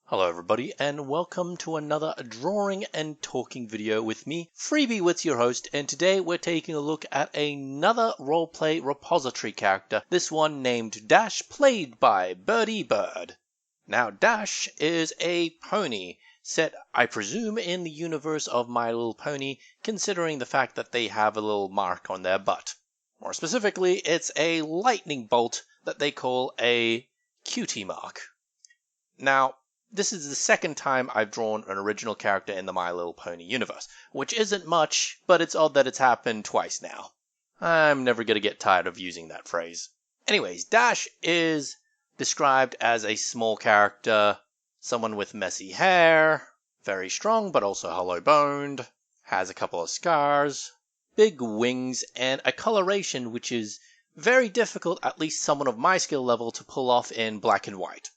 Hello everybody and welcome to another drawing and talking video with me, Freebie, your host, and today we're taking a look at another roleplay repository character, this one named Dash, played by Birdie Bird. Now Dash is a pony, set I presume in the universe of My Little Pony, considering the fact that they have a little mark on their butt. More specifically, it's a lightning bolt that they call a cutie mark. Now, this is the second time I've drawn an original character in the My Little Pony universe, which isn't much, but it's odd that it's happened twice now. I'm never gonna get tired of using that phrase. Anyways, Dash is described as a small character, someone with messy hair, very strong but also hollow-boned, has a couple of scars, big wings, and a coloration which is very difficult, at least someone of my skill level, to pull off in black and white.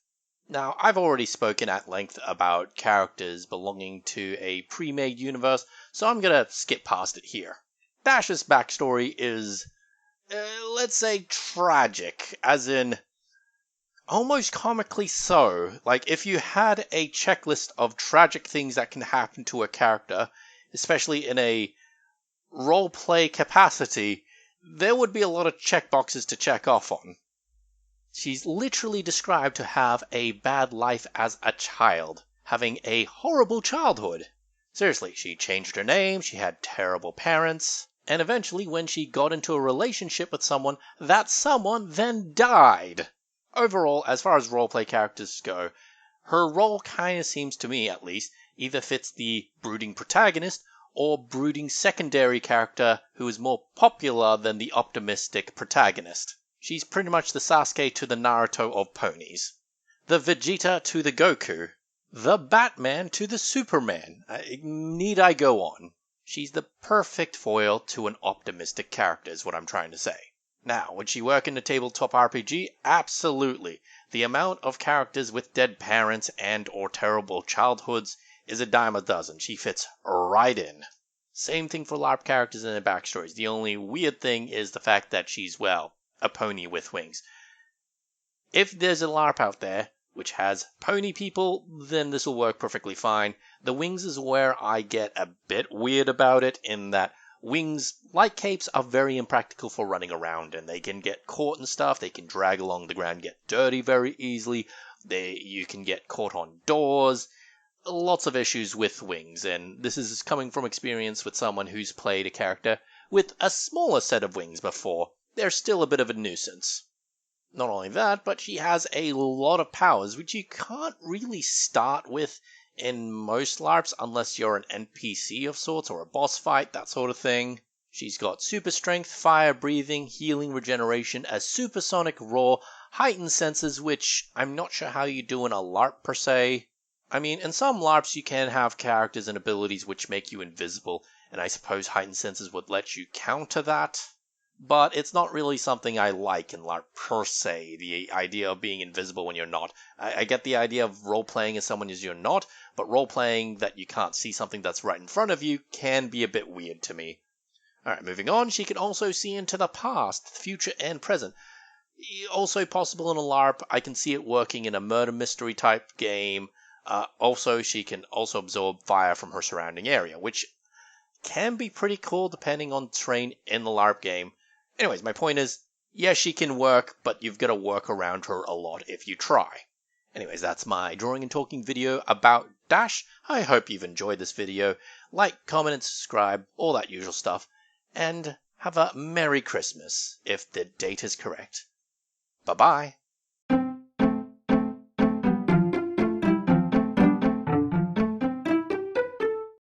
Now, I've already spoken at length about characters belonging to a pre-made universe, so I'm gonna skip past it here. Dash's backstory is, let's say, tragic, as in, almost comically so. Like, if you had a checklist of tragic things that can happen to a character, especially in a roleplay capacity, there would be a lot of checkboxes to check off on. She's literally described to have a bad life as a child, having a horrible childhood. Seriously, she changed her name, she had terrible parents, and eventually when she got into a relationship with someone, that someone then died. Overall, as far as roleplay characters go, her role kinda seems to me, at least, either fits the brooding protagonist or brooding secondary character who is more popular than the optimistic protagonist. She's pretty much the Sasuke to the Naruto of ponies. The Vegeta to the Goku. The Batman to the Superman. Need I go on? She's the perfect foil to an optimistic character is what I'm trying to say. Now, would she work in a tabletop RPG? Absolutely. The amount of characters with dead parents and or terrible childhoods is a dime a dozen. She fits right in. Same thing for LARP characters and their backstories. The only weird thing is the fact that she's, well, a pony with wings. If there's a LARP out there which has pony people, then this will work perfectly fine. The wings is where I get a bit weird about it, in that wings, like capes, are very impractical for running around, and they can get caught and stuff. They can drag along the ground, get dirty very easily. You can get caught on doors. Lots of issues with wings, and this is coming from experience with someone who's played a character with a smaller set of wings before. They're still a bit of a nuisance. Not only that, but she has a lot of powers which you can't really start with in most LARPs unless you're an NPC of sorts or a boss fight, that sort of thing. She's got super strength, fire breathing, healing, regeneration, a supersonic roar, heightened senses, which I'm not sure how you do in a LARP per se. I mean, in some LARPs you can have characters and abilities which make you invisible, and I suppose heightened senses would let you counter that. But it's not really something I like in LARP per se, the idea of being invisible when you're not. I get the idea of role-playing as someone as you're not, but role-playing that you can't see something that's right in front of you can be a bit weird to me. Alright, moving on, she can also see into the past, future, and present. Also possible in a LARP, I can see it working in a murder mystery type game. Also, she can also absorb fire from her surrounding area, which can be pretty cool depending on terrain in the LARP game. Anyways, my point is, yes, she can work, but you've got to work around her a lot if you try. Anyways, that's my drawing and talking video about Dash. I hope you've enjoyed this video. Like, comment, and subscribe, all that usual stuff. And have a Merry Christmas, if the date is correct. Bye-bye.